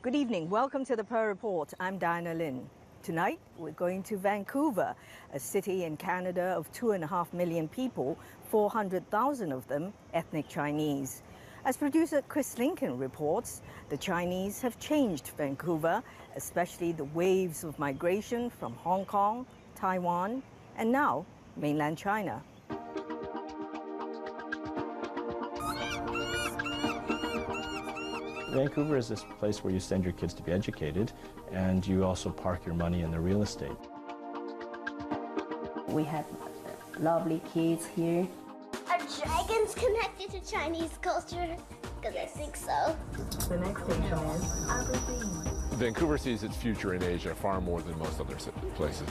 Good evening. Welcome to the Pearl Report. I'm Diana Lin. Tonight, we're going to Vancouver, a city in Canada of 2.5 million people, 400,000 of them ethnic Chinese. As producer Chris Lincoln reports, the Chinese have changed Vancouver, especially the waves of migration from Hong Kong, Taiwan, and now mainland China. Vancouver is this place where you send your kids to be educated, and you also park your money in the real estate. We have lovely kids here. Are dragons connected to Chinese culture? Because I think so. The next station is Aberdeen. Vancouver sees its future in Asia far more than most other places.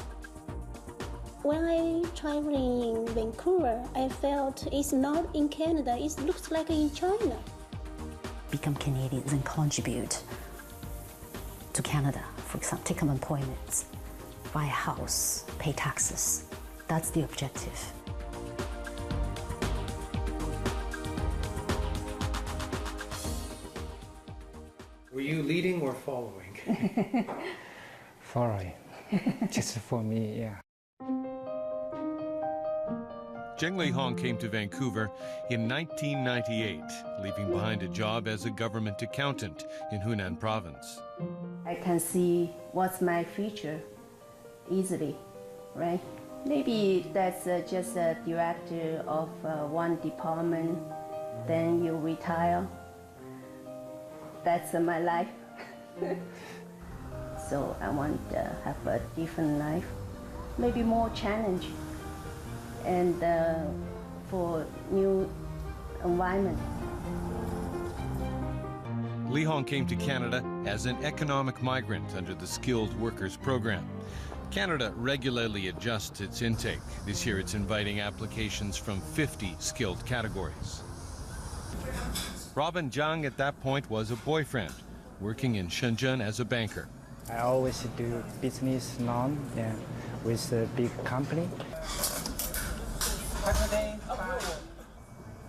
When I traveling in Vancouver, I felt it's not in Canada, it looks like in China. Become Canadians and contribute to Canada. For example, take unemployment, buy a house, pay taxes. That's the objective. Were you leading or following? Following. Just for me, yeah. Zheng Lihong came to Vancouver in 1998, leaving behind a job as a government accountant in Hunan province. I can see what's my future easily, right? Maybe that's just a director of one department, then you retire. That's my life. So I want to have a different life, maybe more challenge, and for new environment. Lihong came to Canada as an economic migrant under the Skilled Workers Program. Canada regularly adjusts its intake. This year it's inviting applications from 50 skilled categories. Robin Zhang at that point was a boyfriend, working in Shenzhen as a banker. I always do business now, yeah, with a big company.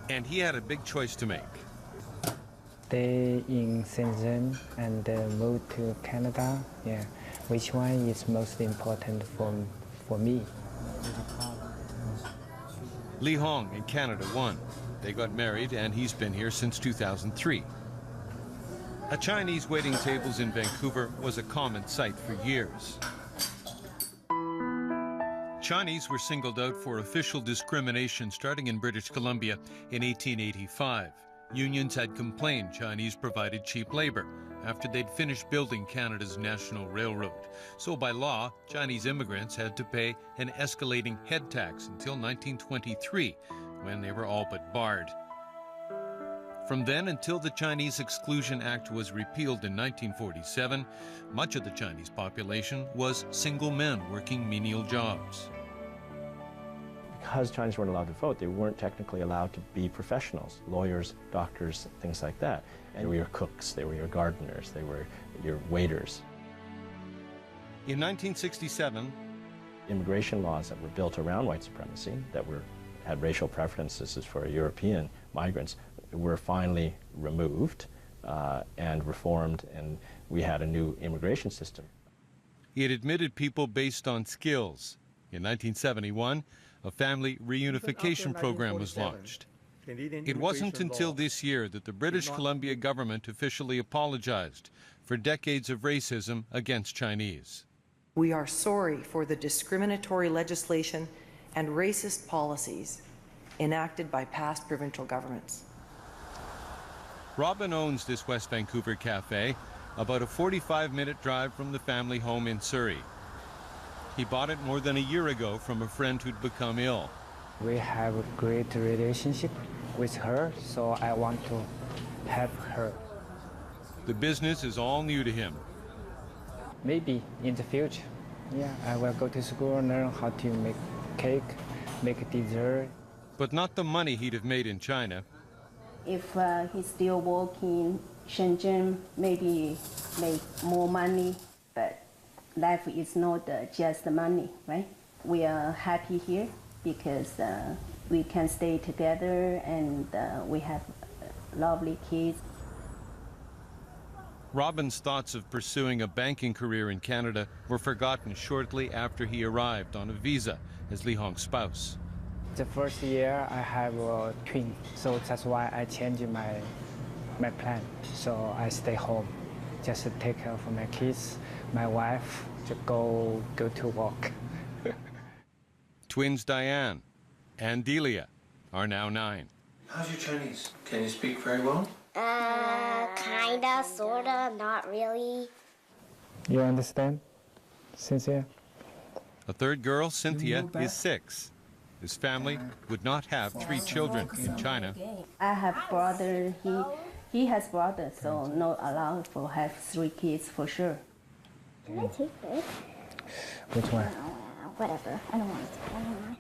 And he had a big choice to make. Stay in Shenzhen and move to Canada. Yeah, which one is most important for me? Lihong in Canada won. They got married, and he's been here since 2003. A Chinese waiting tables in Vancouver was a common sight for years. Chinese were singled out for official discrimination starting in British Columbia in 1885. Unions had complained Chinese provided cheap labor after they'd finished building Canada's national railroad. So by law, Chinese immigrants had to pay an escalating head tax until 1923, when they were all but barred. From then until the Chinese Exclusion Act was repealed in 1947, much of the Chinese population was single men working menial jobs. Because Chinese weren't allowed to vote, they weren't technically allowed to be professionals, lawyers, doctors, things like that. And they were your cooks, they were your gardeners, they were your waiters. In 1967, immigration laws that were built around white supremacy, that had racial preferences for European migrants, were finally removed and reformed, and we had a new immigration system. it admitted people based on skills. In 1971, a family reunification program was launched. It wasn't until this year that the British Columbia government officially apologized for decades of racism against Chinese. We are sorry for the discriminatory legislation and racist policies enacted by past provincial governments. Robin owns this West Vancouver cafe, about a 45-minute drive from the family home in Surrey. He bought it more than a year ago from a friend who'd become ill. We have a great relationship with her, so I want to help her. The business is all new to him. Maybe in the future, yeah, I will go to school and learn how to make cake, make dessert. But not the money he'd have made in China. If he's still working Shenzhen, maybe make more money, but life is not just money, right? We are happy here because we can stay together and we have lovely kids. Robin's thoughts of pursuing a banking career in Canada were forgotten shortly after he arrived on a visa as Li Hong's spouse. The first year I have a twin, so that's why I changed my plan. So I stay home, just to take care of my kids, my wife, to go to work. Twins Diane and Delia are now 9. How's your Chinese? Can you speak very well? Kinda, sorta, not really. You understand, Cynthia? A third girl, Cynthia, is 6. His family would not have 3 children in China. I have brother. He has brother, so not allowed to have 3 kids for sure. Can I take this? Which one? Whatever. I don't want to. Anyway.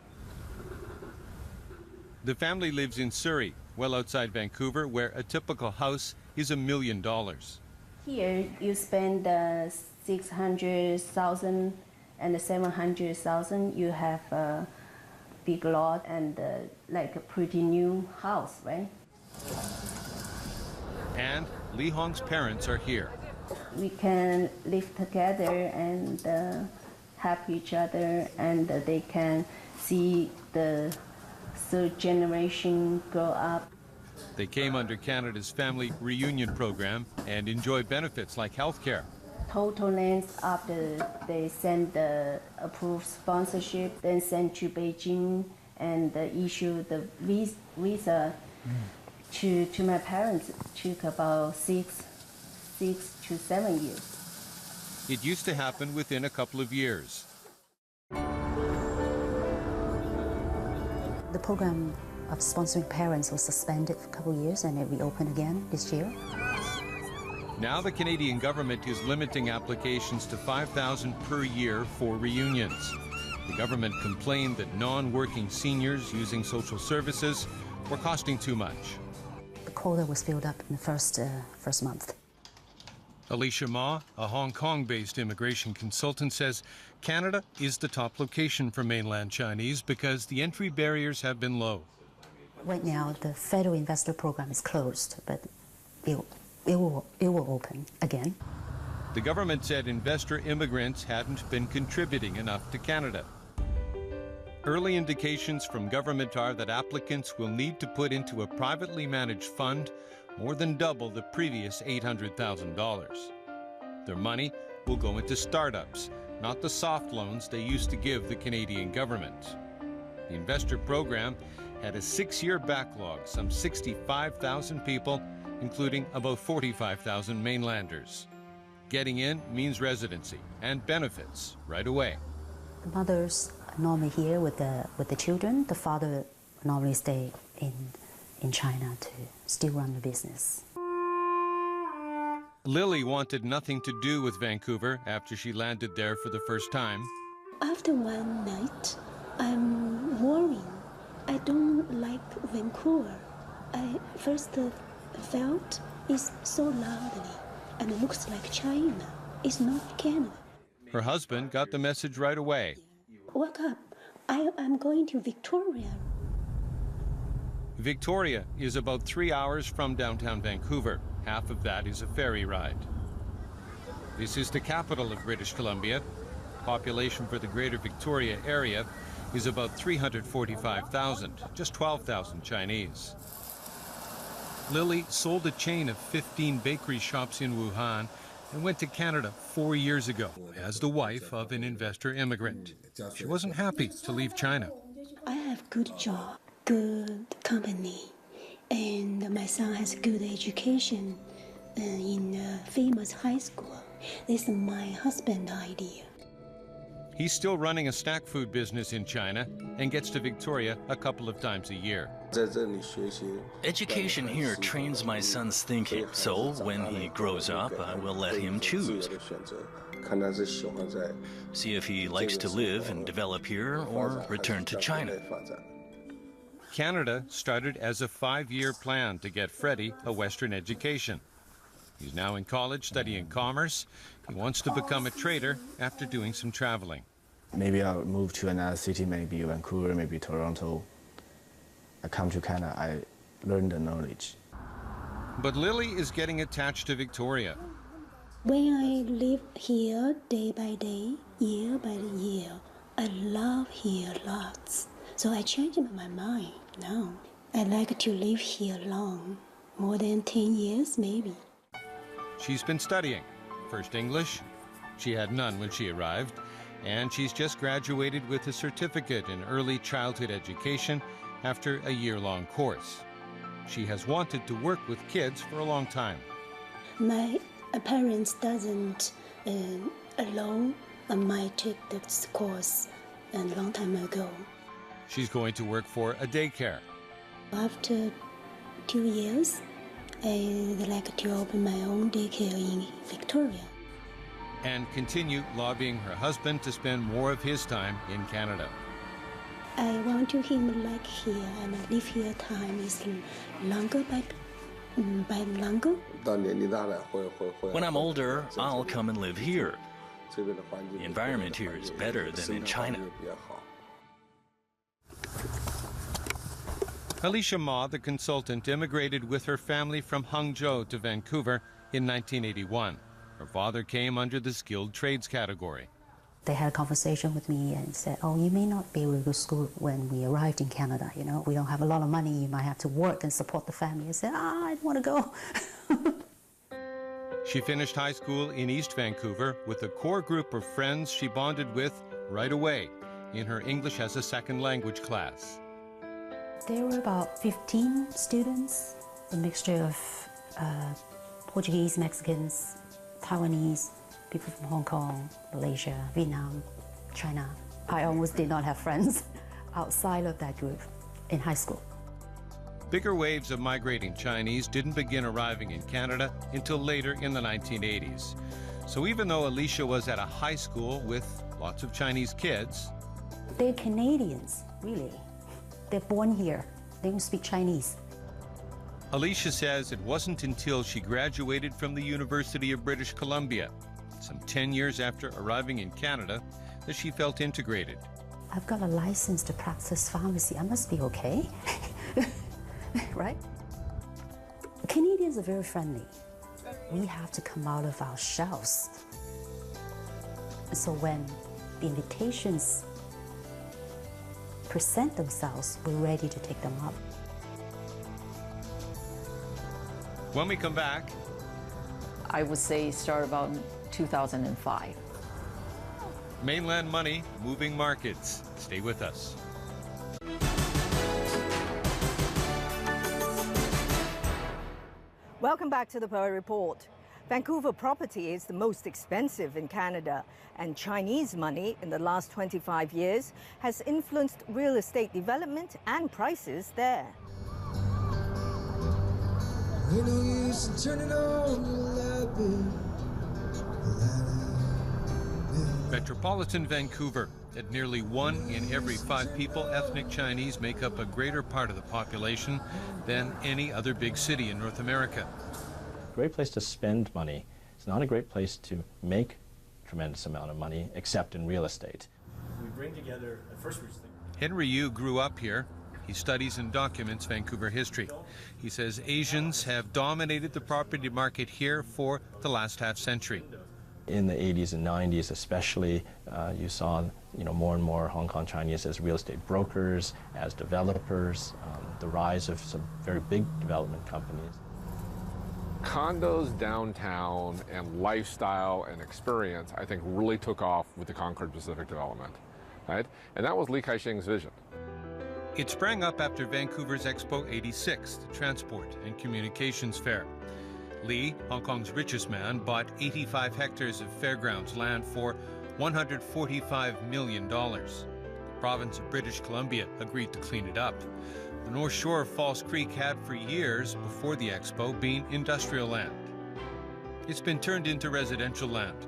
The family lives in Surrey, well outside Vancouver, where a typical house is $1 million. Here you spend 600,000 and 700,000. You have a big lot and like a pretty new house, right? And Li Hong's parents are here. We can live together and help each other, and they can see the 3rd generation grow up. They came under Canada's Family Reunion Program and enjoy benefits like health care. Total length after they send the approved sponsorship, then send to Beijing and issue the visa to my parents. Took about 6 to 7 years. It used to happen within a couple of years. The program of sponsoring parents was suspended for a couple of years and it reopened again this year. Now the Canadian government is limiting applications to 5,000 per year for reunions. The government complained that non-working seniors using social services were costing too much. The quota was filled up in the first month. Alicia Ma, a Hong Kong-based immigration consultant, says Canada is the top location for mainland Chinese because the entry barriers have been low. Right now, the federal investor program is closed, but it will open again. The government said investor immigrants hadn't been contributing enough to Canada. Early indications from government are that applicants will need to put into a privately managed fund more than double the previous $800,000. Their money will go into startups, not the soft loans they used to give the Canadian government. The investor program had a 6-year backlog, some 65,000 people, including about 45,000 mainlanders. Getting in means residency and benefits right away. The mothers are normally here with the children. The father normally stay in China to still run the business. Lily wanted nothing to do with Vancouver after she landed there for the first time. After one night, I'm worrying. I don't like Vancouver. I first felt it's so loudly and it looks like China. It's not Canada. Her husband got the message right away. Wake up. I'm going to Victoria. Victoria is about 3 hours from downtown Vancouver. Half of that is a ferry ride. This is the capital of British Columbia. Population for the Greater Victoria area is about 345,000, just 12,000 Chinese. Lily sold a chain of 15 bakery shops in Wuhan and went to Canada 4 years ago as the wife of an investor immigrant. She wasn't happy to leave China. I have good job, good company, and my son has good education in a famous high school. This is my husband's idea. He's still running a snack food business in China and gets to Victoria a couple of times a year. Education here trains my son's thinking, so when he grows up, I will let him choose. See if he likes to live and develop here or return to China. Canada started as a 5-year plan to get Freddie a Western education. He's now in college studying commerce. He wants to become a trader after doing some traveling. Maybe I'll move to another city, maybe Vancouver, maybe Toronto. I come to Canada, I learn the knowledge. But Lily is getting attached to Victoria. When I live here day by day, year by year, I love here lots. So I changed my mind now. I like to live here long, more than 10 years maybe. She's been studying. First English. She had none when she arrived. And she's just graduated with a certificate in early childhood education after a year-long course. She has wanted to work with kids for a long time. My parents doesn't allow me to take this course a long time ago. She's going to work for a daycare. After 2 years, I'd like to open my own daycare in Victoria. And continue lobbying her husband to spend more of his time in Canada. I want to him like here and live here time is longer by longer. When I'm older, I'll come and live here. The environment here is better than in China. Alicia Ma, the consultant, immigrated with her family from Hangzhou to Vancouver in 1981. Her father came under the skilled trades category. They had a conversation with me and said, oh, you may not be able to go to school when we arrived in Canada. You know, we don't have a lot of money. You might have to work and support the family. I said, I don't want to go. She finished high school in East Vancouver with a core group of friends she bonded with right away in her English as a second language class. There were about 15 students, a mixture of Portuguese, Mexicans, Taiwanese, people from Hong Kong, Malaysia, Vietnam, China. I almost did not have friends outside of that group in high school. Bigger waves of migrating Chinese didn't begin arriving in Canada until later in the 1980s. So even though Alicia was at a high school with lots of Chinese kids, they're Canadians, really. They're born here. They don't speak Chinese. Alicia says it wasn't until she graduated from the University of British Columbia, some 10 years after arriving in Canada, that she felt integrated. I've got a license to practice pharmacy. I must be okay, right? Canadians are very friendly. We have to come out of our shells. So when the invitations present themselves, we're ready to take them up. When we come back, I would say start about 2005. Mainland money, moving markets. Stay with us. Welcome back to the Power Report. Vancouver property is the most expensive in Canada, and Chinese money in the last 25 years has influenced real estate development and prices there. Metropolitan Vancouver. At nearly 1 in every 5 people, ethnic Chinese make up a greater part of the population than any other big city in North America. Great place to spend money. It's not a great place to make a tremendous amount of money, except in real estate. We bring together, first Henry Yu grew up here. He studies and documents Vancouver history. He says Asians have dominated the property market here for the last half-century. In the 80s and 90s especially, you saw more and more Hong Kong Chinese as real estate brokers, as developers, the rise of some very big development companies. Condos downtown and lifestyle and experience, I think, really took off with the Concord Pacific development, right? And that was Li Ka-shing's vision. It sprang up after Vancouver's Expo 86, the transport and communications fair. Li, Hong Kong's richest man, bought 85 hectares of fairgrounds land for $145 million. The province of British Columbia agreed to clean it up. The north shore of False Creek had for years before the expo been industrial land. It's been turned into residential land.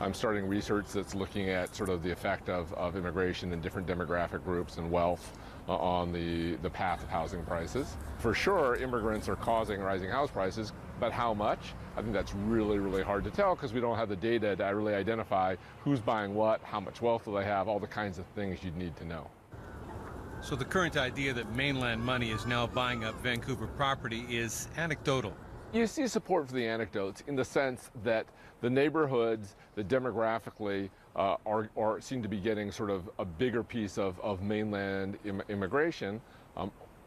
I'm starting research that's looking at sort of the effect of immigration in different demographic groups and wealth on the path of housing prices. For sure, immigrants are causing rising house prices, but how much? I think that's really, really hard to tell because we don't have the data to really identify who's buying what, how much wealth do they have, all the kinds of things you'd need to know. So the current idea that mainland money is now buying up Vancouver property is anecdotal. You see support for the anecdotes in the sense that the neighborhoods that demographically seem to be getting sort of a bigger piece of mainland immigration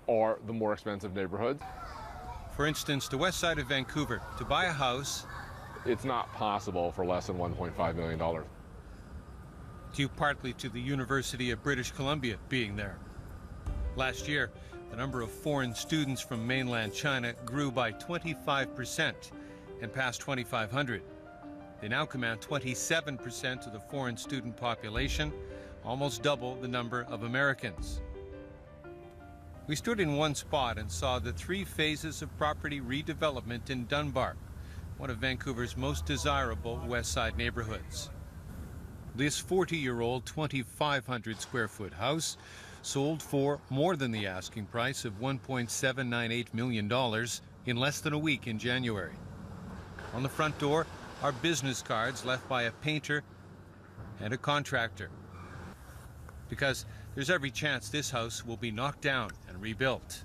are the more expensive neighborhoods. For instance, the west side of Vancouver, to buy a house, it's not possible for less than $1.5 million. Due partly to the University of British Columbia being there. Last year, the number of foreign students from mainland China grew by 25% and passed 2,500. They now command 27% of the foreign student population, almost double the number of Americans. We stood in one spot and saw the 3 phases of property redevelopment in Dunbar, one of Vancouver's most desirable West Side neighborhoods. This 40-year-old 2,500 square foot house sold for more than the asking price of $1.798 million in less than a week in January. On the front door are business cards left by a painter and a contractor, because there's every chance this house will be knocked down and rebuilt,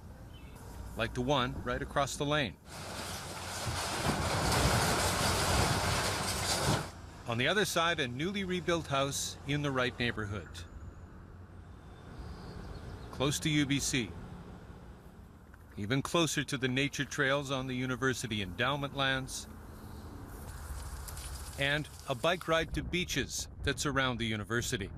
like the one right across the lane. On the other side, a newly rebuilt house in the right neighborhood, close to UBC, even closer to the nature trails on the university endowment lands, and a bike ride to beaches that surround the university.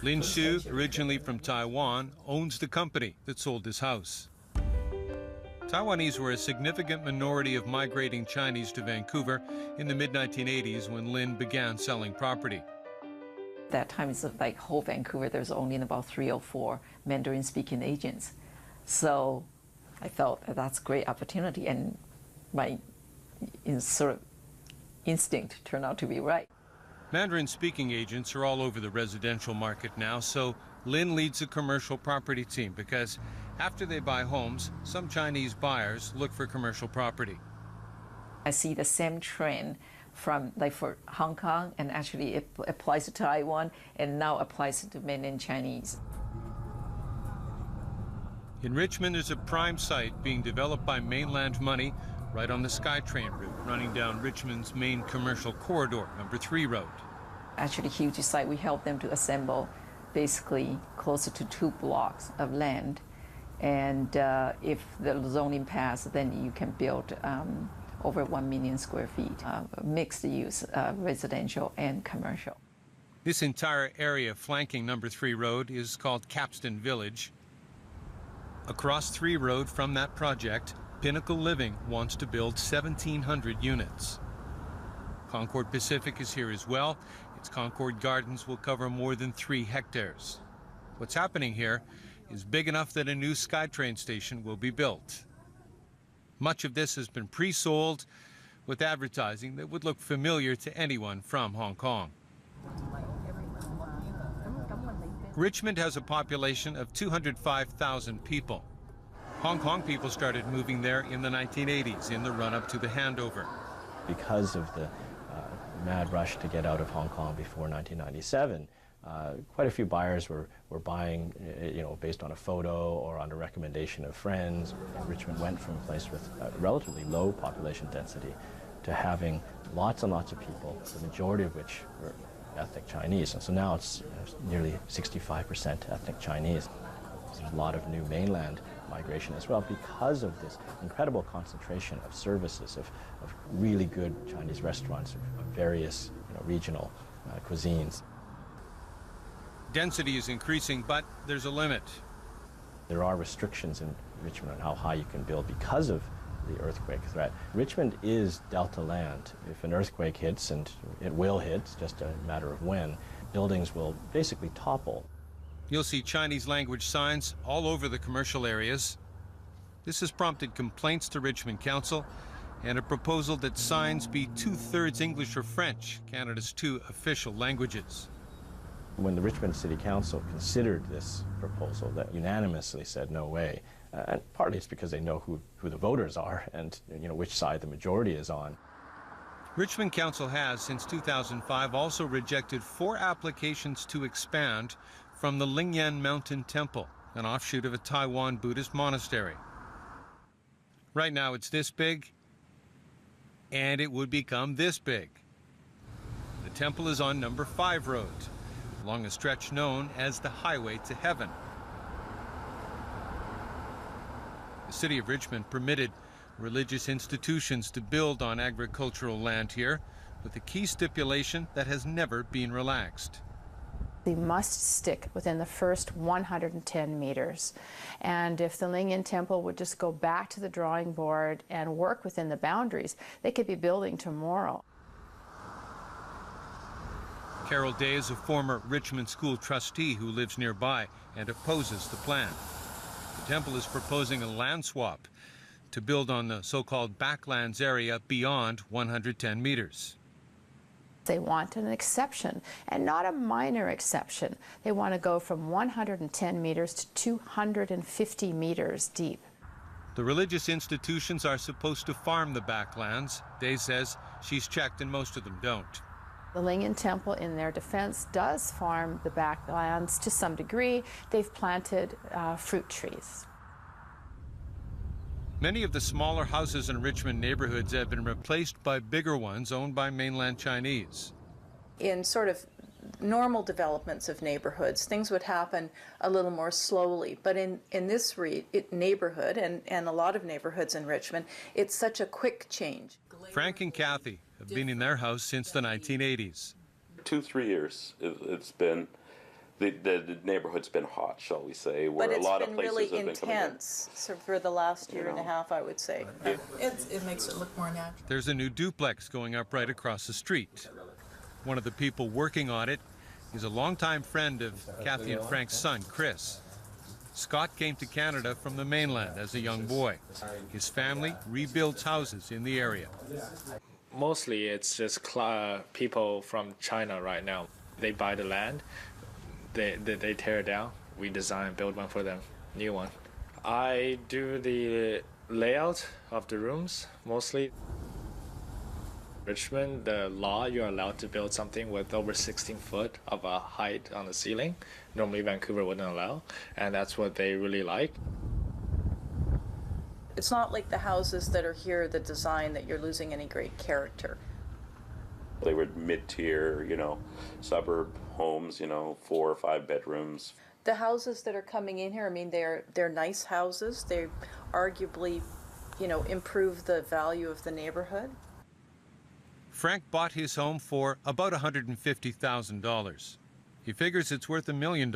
Lin Xu, originally from Taiwan, owns the company that sold this house. Taiwanese were a significant minority of migrating Chinese to Vancouver in the mid-1980s when Lin began selling property. That time, it's like whole Vancouver, there's only about 3 or 4 Mandarin-speaking agents. So I felt that's a great opportunity, and my sort of instinct turned out to be right. Mandarin-speaking agents are all over the residential market now, so Lin leads a commercial property team because after they buy homes, some Chinese buyers look for commercial property. I see the same trend from like for Hong Kong, and actually it applies to Taiwan and now applies to mainland Chinese. In Richmond, there's a prime site being developed by mainland money right on the SkyTrain route, running down Richmond's main commercial corridor, number 3 road. Actually, huge site. We help them to assemble basically closer to 2 blocks of land. And if the zoning passes, then you can build over 1 million square feet, mixed use, residential and commercial. This entire area flanking number 3 road is called Capstan Village. Across 3 road from that project, Pinnacle Living wants to build 1,700 units. Concord Pacific is here as well. Its Concord Gardens will cover more than 3 hectares. What's happening here is big enough that a new SkyTrain station will be built. Much of this has been pre-sold with advertising that would look familiar to anyone from Hong Kong. Richmond has a population of 205,000 people. Hong Kong people started moving there in the 1980s in the run-up to the handover. Because of the mad rush to get out of Hong Kong before 1997, quite a few buyers were buying, based on a photo or on a recommendation of friends. Richmond went from a place with a relatively low population density to having lots and lots of people, the majority of which were ethnic Chinese. And so now it's nearly 65% ethnic Chinese. There's a lot of new mainland migration as well because of this incredible concentration of services, of really good Chinese restaurants, of various regional cuisines. Density is increasing, but there's a limit. There are restrictions in Richmond on how high you can build because of the earthquake threat. Richmond is delta land. If an earthquake hits, and it will hit, it's just a matter of when, buildings will basically topple. You'll see Chinese language signs all over the commercial areas. This has prompted complaints to Richmond Council and a proposal that signs be 2/3 English or French, Canada's 2 official languages. When the Richmond City Council considered this proposal, that unanimously said no way. And partly it's because they know who the voters are and which side the majority is on. Richmond Council has, since 2005, also rejected 4 applications to expand from the Lingyan Mountain Temple, an offshoot of a Taiwan Buddhist monastery. Right now it's this big, and it would become this big. The temple is on number 5 road, along a stretch known as the Highway to Heaven. The city of Richmond permitted religious institutions to build on agricultural land here, with a key stipulation that has never been relaxed. They must stick within the first 110 meters. And if the Lingyan Temple would just go back to the drawing board and work within the boundaries, they could be building tomorrow. Carol Day is a former Richmond school trustee who lives nearby and opposes the plan. The temple is proposing a land swap to build on the so-called backlands area beyond 110 meters. They want an exception, and not a minor exception. They want to go from 110 meters to 250 meters deep. The religious institutions are supposed to farm the backlands. Day says she's checked and most of them don't. The Lingyan Temple, in their defense, does farm the backlands to some degree. They've planted fruit trees. Many of the smaller houses in Richmond neighborhoods have been replaced by bigger ones owned by mainland Chinese. In sort of normal developments of neighborhoods, things would happen a little more slowly. But in this neighborhood, and a lot of neighborhoods in Richmond, it's such a quick change. Frank and Kathy have been in their house since the 1980s. 2-3 years it's been. The neighborhood's been hot, shall we say, where a lot of places really have been coming in. intense so for the last year and a half, I would say. It makes it look more natural. There's a new duplex going up right across the street. One of the people working on it is a longtime friend of Kathy and Frank's son, Chris. Scott came to Canada from the mainland as a young boy. His family rebuilds houses in the area. Mostly it's just people from China right now. They buy the land. They tear it down. We design and build one for them, new one. I do the layout of the rooms mostly. Richmond, the law, you're allowed to build something with over 16 foot of a height on the ceiling. Normally Vancouver wouldn't allow, and that's what they really like. It's not like the houses that are here, the design, that you're losing any great character. They were mid-tier, suburb homes, 4 or 5 bedrooms. The houses that are coming in here, I mean, they're nice houses. They arguably, improve the value of the neighborhood. Frank bought his home for about $150,000. He figures it's worth $1 million.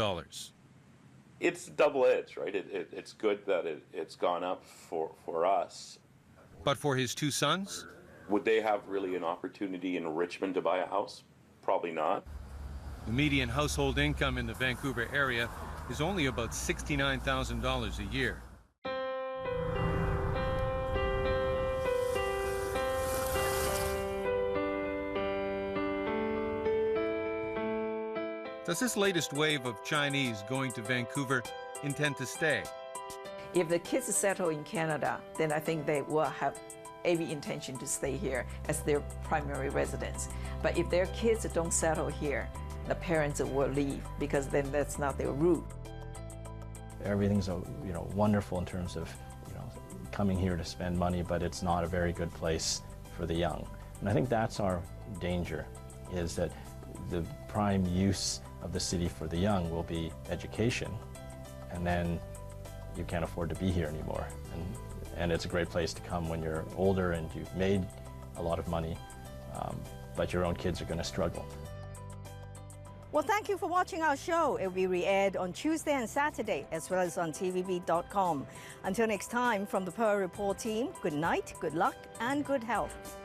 It's double-edged, right? It's good that it's gone up for us. But for his 2 sons? Would they have really an opportunity in Richmond to buy a house? Probably not. The median household income in the Vancouver area is only about $69,000 a year. Does this latest wave of Chinese going to Vancouver intend to stay? If the kids settle in Canada, then I think they will have every intention to stay here as their primary residence. But if their kids don't settle here, the parents will leave because then that's not their route. Everything's wonderful in terms of coming here to spend money, but it's not a very good place for the young. And I think that's our danger, is that the prime use of the city for the young will be education, and then you can't afford to be here anymore. And it's a great place to come when you're older and you've made a lot of money, but your own kids are going to struggle. Well, thank you for watching our show. It will be re-aired on Tuesday and Saturday, as well as on TVB.com. Until next time, from the Pearl Report team, good night, good luck, and good health.